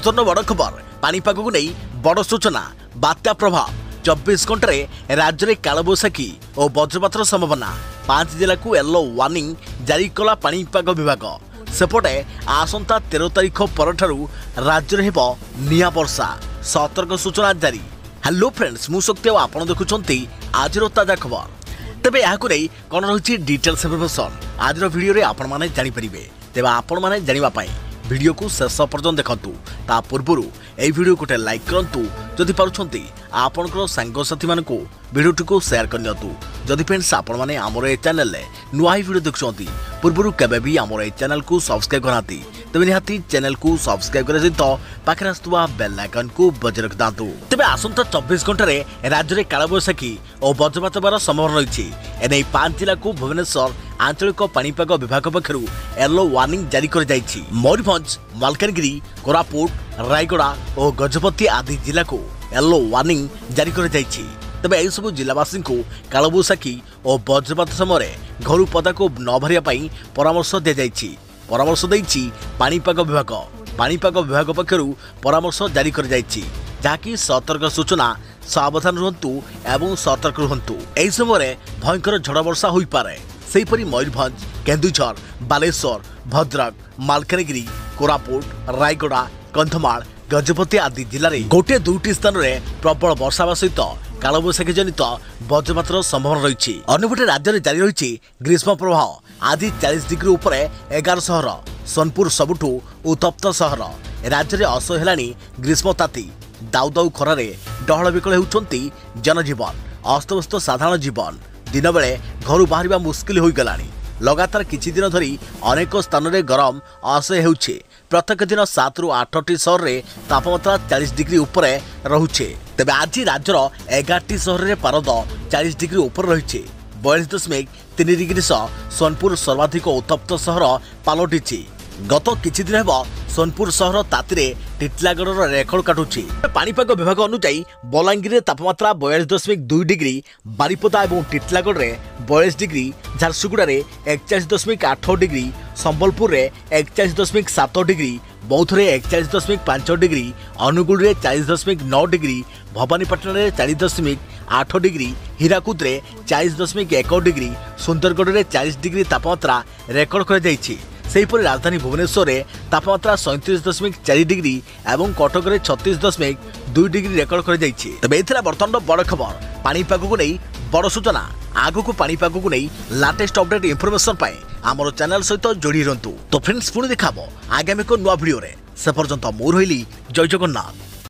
बर्तमान बड़ खबर पानीपाग को नहीं बड़ सूचना बात्या प्रभाव 24 घंटे राज्य में कालबैशाखी और वज्रपातर संभावना 5 जिला को येलो वार्निंग जारी कला पानीपाग विभाग सेपटे आसंता 13 तारिख पर राज्य में निया वर्षा सतर्क सूचना जारी। हेलो फ्रेंड्स मु शक्ति आपड़ देखुं आजिर ताजा खबर तेरे यहाँ कौन रही डिटेल्स इनफॉरमेशन आज वीडियो आपण मैंने जानीपर तेज आपण मैंने जानापी वीडियो को शेष पर्यटन देखु ता पूर्व यह वीडियो गोटे लाइक करूँ जदि पार्टी आपणकर सांगसाथी मान वीडियो को शेयर करनी जदि फ्रेंड्स आपण मैंने आमर ए चैनल नुआ ही वीडियो देखुं पूर्व केबे भी आमर ए चैनल को सब्सक्राइब करना तेज निहाती चैनल को सब्सक्राइब करने सहित पाखे आसुवा बेल आइकन को बजाय रखि दांतु। तेज आसंता 24 घंटे राज्य में कालबैशाखी और वज्रपात होबार संभावना रही एने 5 जिला को भुवनेश्वर आंचलिक पानीपाग विभाग पक्षर येलो वार्निंग जारी कर जाइछि। मयूरभंज मालकानगिरी कोरापुट रायगड़ा और गजपति आदि जिला को येलो वार्निंग जारी कर जाइछि। तेज यह सब जिलावासी को कालबैशाखी और वज्रपात समय घर पदा को न भरिया परामर्श दी जाइछि। परामर्श देइछि पानीपाग विभाग पक्षर परामर्श जारी कर जाइछि जहाँकि सतर्क सूचना सावधान रुहंतु एवं सतर्क रुहंतु। एही समय भयंकर झड़ वर्षा होई पारे सेहीपरि मयूरभंज केन्दुझर बालेश्वर भद्रक मालकानगिरी कोरापुट रायगड़ा कंधमाल गजपति आदि जिले में गोटे दुईटी स्थान में प्रबल वर्षा सहित कालबैशाखी जनित वज्रपातर संभावना रही। अन्यपटे राज्य में जारी रही ग्रीष्म प्रवाह आज 40 डिग्री उपर 11 सहर सोनपुर सबुठू उत्तप्त सहर राज्य में असह्य है ग्रीष्म ताती दाउ दाउ खरारे डहल विकल होती जनजीवन अस्तव्यस्त साधारण जीवन दिन बेले घर बाहर मुस्किल हो गलानी। लगातार किछि दिन धरी अनेक स्थान में गरम असह्य होउछे। प्रत्येक दिन 7 ରୁ 8टी सहर में तापमात्रा 40 डिग्री उपर रहुछे। तेबे आज राज्यर 11टी सहर में पारद 40 डिग्री उपर रही 42.3 डिग्री सह सोनपुर सर्वाधिक उत्तप्त सहर पलटिछि। गत किछि दिन हेब सोनपुर सहर तातीरे टिटलागढ़ रेकर्ड काटुछि। पानीपाग विभाग अनुसार बलांगीर में तापमात्रा 42.2 डिग्री बारिपदा और टिटलागढ़ में 42 डिग्री झारसुगुड़ा में 41.8 डिग्री संबलपुर में 41.7 डिग्री बौद्ध में 41.5 डिग्री अनुगुल में 40.9 डिग्री भवानीपाटना में 40.8 डिग्री हीराकुद में 40.1 डिग्री सुंदरगढ़ में 40 डिग्री तापमात्रा रेकर्ड कर सेहीपरि राजधानी भुवनेश्वर में तापमात्रा 37.4 डिग्री एवं कटक में 36.2 डिग्री रेकर्ड कर जाइछि। तबे एथिरा बर्तमान बड़ खबर पानीपाग को नहीं बड़ सूचना आगु को पानीपाग को नहीं लेटेस्ट अपडेट इनफॉरमेशन पाए आमर चैनल सहित जोड़ी रहंतु। तो फ्रेंड्स पुणी देखाबो आगामी को नुआ वीडियो रे से पर्यंत मु रहिली जय जगन्नाथ।